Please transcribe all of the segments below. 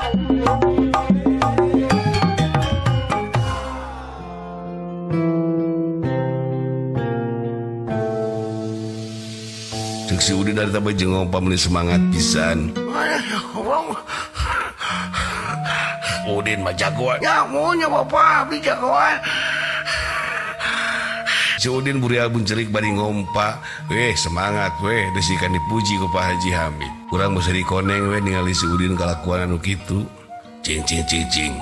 Cek si Udin dari tambah jengong pameli semangat pisan. Udin mah jagoan. Ya maunya bapak abdi jagoan. Si Udin buri abun cerik bari ngompa. Weh semangat weh desikan dipuji ku Pak Haji Hamid. Kurang bisa dikoneng weh ningali si Udin kalakuan anu kitu. Cing cing cing cing.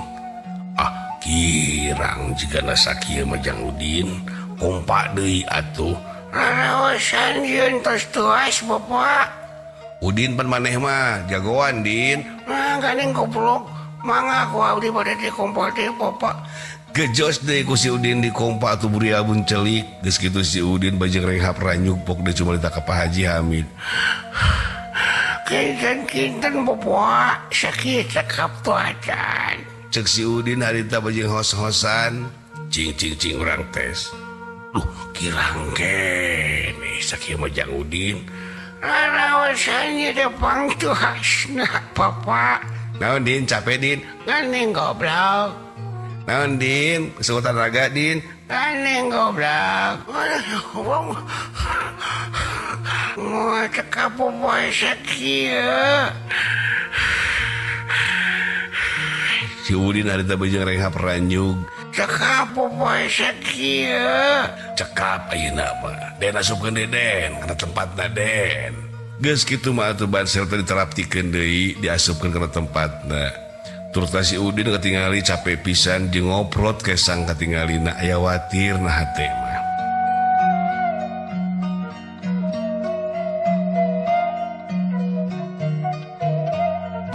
Ah kirang jika nasakia majang Udin kompa deui atuh. Rarawasan yun tos tuas bapak. Udin pan maneh mah jagoan Din. Nah ganing goblok. Mangga ku abdi pada di kompor deh bapak. Gejos deh ku si Udin di kompa atuh buri abun celik. Geus kitu si Udin bajeng renghap ranyuk pok deh cuma ditaka Pak Haji Hamid. Kinten bapak sakit cekap tuh acan. Cek si Udin harita bajeng hos-hosan. Cing cing cing urang tes. Kirang kene sakieu majang Udin. Rarawasannya depang tuh hasna bapak. Naon Din capek Din? Ganing goblok. Naon Din kesulitan raga Din? Ganing goblok. Mau cekap bapak sakieu. Si Udin harita bajeng renghap ranyug. Cekap bapak sakieu. Cekap ayeuna mah. Den asupkeun Den kana tempatna Den. Geus kitu mah atuh bansel teh diteraptikeun deui diasupkeun kana tempatna. Turut si Udin katingali capek pisan jeung ngoprot kesang katingalina aya watir na hate mah.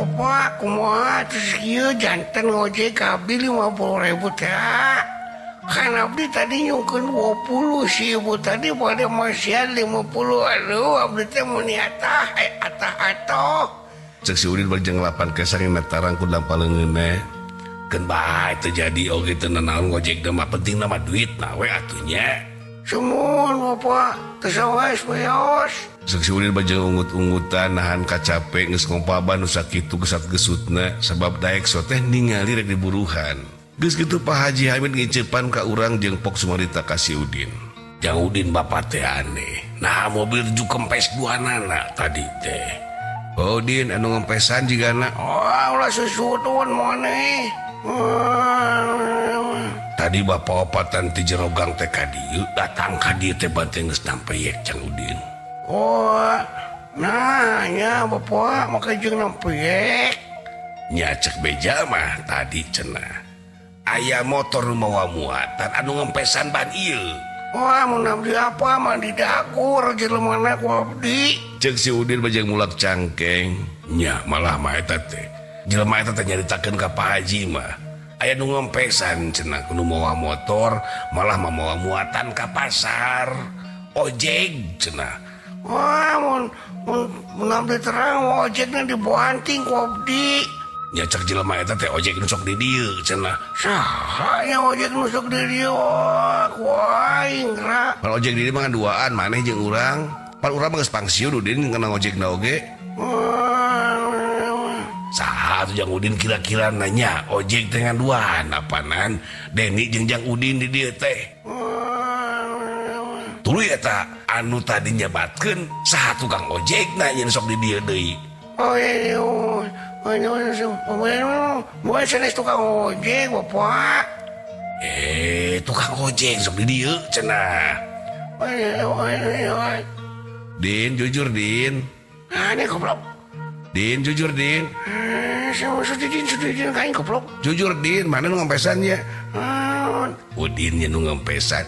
Bapak kumaha terus kieu janten ngojek abdi 50.000 teh. Kan abdi tadi nyungkeun 20 si ibu tadi pada masih 50. Aduh abdi teh mun atah atoh. Cek si Udin bajeng lapan kesang yang natarang ku dampaleungeunna. Keun bae teu jadi oge teu nanaon ngojek mah penting nama duit na we atunya. Sumun bapak teu sawas beos. Cek si Udin bajeng ungut-ungutan nahan kacape geus ngompaban nu sakitu gesat-gesutna sabab daek so teh ningali rek diburuhan. Geus kitu Pak Haji Hamid ngiceupan ka urang jeung pok sumarita ka si Udin. Jang Udin bapak teh aneh. Nah mobil tujuh kempes duanana tadi teh. Oh Din anu ngempesan jigana. Oh ulah susutun maneh. Tadi bapak opatan ti jero gang teh ka dieu datang ka dieu teh banteng geus nampeyek Jang Udin. Oh nah nya bapak maka jeung nampeyek. Nya cek beja mah tadi cenah. Aya motor nu mawa muatan anu ngempesan ban ieu. Wah mun abdi apa mah di dagur jelemana ku abdi. Cek si Udin bajang mulak cangkeng. Nya malah mah eta teh. Jelema eta teh nyaritakeun ka Pak Haji mah. Aya nu ngempesan cenah nu mawa motor malah mawa muatan ka pasar. Ojek cenah. Wah mun abdi terang ojekna dibanting ku abdi. Nya cek jelema eta teh ojek nu sok di dieu cenah. Saha nya ojek nu sok di dieu ku aing ra. Pan ojek di dieu mah duaan maneh jeung urang. Pan urang mah geus pangsiun Udin kenal ojekna oge. Saha tuh Jang Udin kira-kira nanya ojek teh ngaduaan apanan Deni jeung Jang Udin di dieu teh. Tuluy eta anu tadi nyabatkeun saha tukang ojekna nya sok di dieu deui. Oh iya bukan sanes tukang ojek bapak. Tukang ojek sok di dieu cenah. Din jujur Din. Aneh goblok. Din jujur Din. Sama Sudin kain goblok. Jujur Din, mana nu ngempesannya? Udin nya nu ngempesan.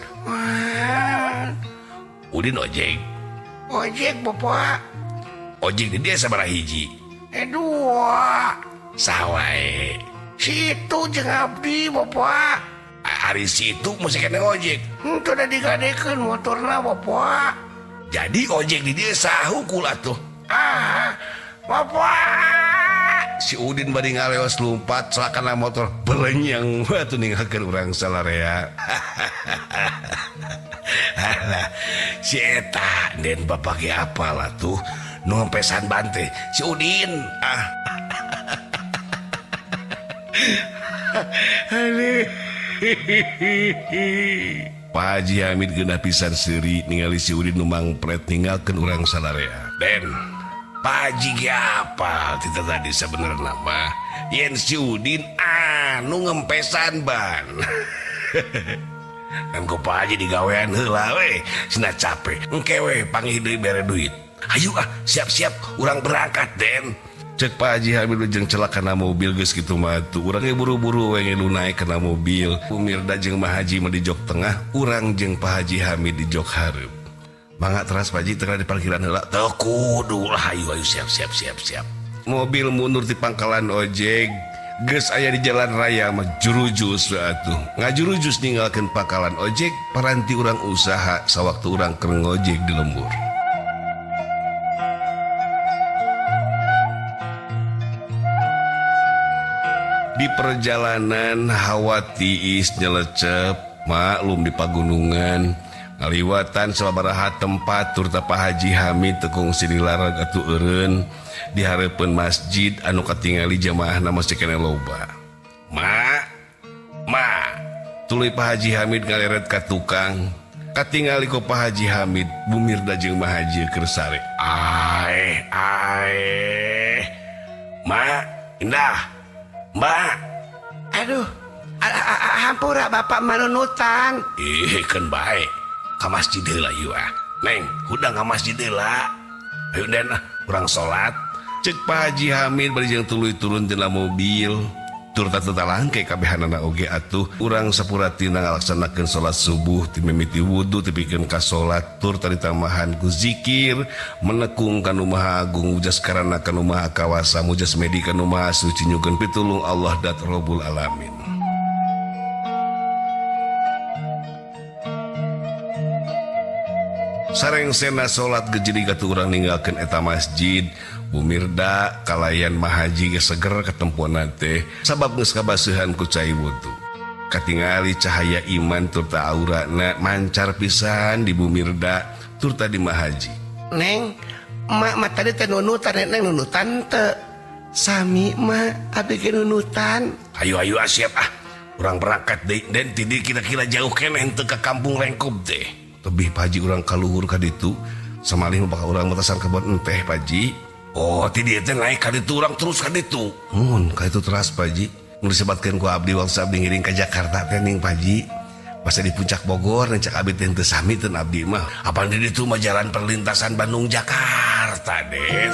Udin ojek. Ojek bapak. Ojek di dia sabaraha hiji? Dua. Sawae. Situ jeung abdi bapak. Ari situ mesti kena ojek. Henteu da digadekeun motorna bapak. Jadi ojek di dia sahukul atuh. Bapak. Si Udin bari ngaleos lumpat celakana motor belenyang atuh ninggalkeun urang salarea. Alah, si eta den bapak ge apalah tuh nu ngempesan bante si Udin. Pak Haji Hamid genah pisan seuri ningali si Udin nu mangpret ninggalkeun urang sadarea. Den, Pak Haji ge apa kita tadi sebenarnya mah yen si Udin anu ngempesan ban. Dan ku Pak Haji digawean heula we, cenah capek. Engke we panggih deui bere duit. Ayo siap-siap urang berangkat, Den. Cek Pak Haji Hamid jeung celak kana mobil geus kitu mah tuh urang ge buru-buru we nu naik kana mobil. Umirda jeung Mah Haji mah di jok tengah, urang jeung Pak Haji Hamid di jok hareup. Mangga teras Pak Haji teu di parkiran heula. Teu kudu lah, ayo siap. Mobil mundur di pangkalan ojek, geus aya di jalan raya mah jurujus atuh. Ngajurujus ninggalkeun pangkalan ojek, paranti urang usaha sawaktu urang keur ngojek di lembur. Di perjalanan hawa tiis nyelecep, maklum di pagunungan, ngaliwatan sababaraha tempat turta Pak Haji Hamid tekung sinilarag atuh eureun di hareupeun masjid anu katingali jamaahna masih keneh loba. Ma, tuluy Pak Haji Hamid ngaleret ka tukang, katingali ku Pak Haji Hamid, Bumirda jeung Mah Haji keur sare. Ma, indah. Mbak, Aduh, hampura bapak manunutan. kan baik. Ka masjid heula ieu ah. Neng, hudang ka masjid heula. Ayo den urang salat. Cek Pak Haji Hamid bari jeung tuluy turun tina mobil. Tur tatalangke kabehanana oge atuh. Urang sapuratina ngalaksanakeun salat subuh ti mimiti wudu ti pikeun ka salat tur tadi tambahan ku zikir menekung kanu Maha Agung ujas karana kanu Maha Kawasa mujas medi kanu Maha Suci nyukeun pitulung Allah dat Rabbul Alamin. Sareng sena salat gejidi katu urang ninggalkeun eta masjid. Bumirda kalayan Mah Haji geus seger katempuan teh sabab geus kabasuhan ku cai wudu. Katingali cahaya iman turta aurana mancar pisan di Bumirda turta di Mah Haji. Neng, mak tadi teh nunutan, neng nunutan teu. Sami mah abi ge nunutan. Ayo siap ah. Urang berangkat deui den tidieu kira-kira jauh keneh teu ka kampung Rengkub teh. Tebih Pak Haji urang kaluhur ka ditu samalih bakal urang matasan kebon enteh Pak Haji. Oh, ti dieu teh naik ka ditu urang terus ka ditu. Mun ka ditu teras Pak Haji. Mun disebatkeun ku abdi waktu abdi ngiring ka Jakarta teh ning Pak Haji. Pas di puncak Bogor nek cak abdi teh teu sami teu abdi mah. Apaan di ditu mah jalan perlintasan Bandung Jakarta, Den.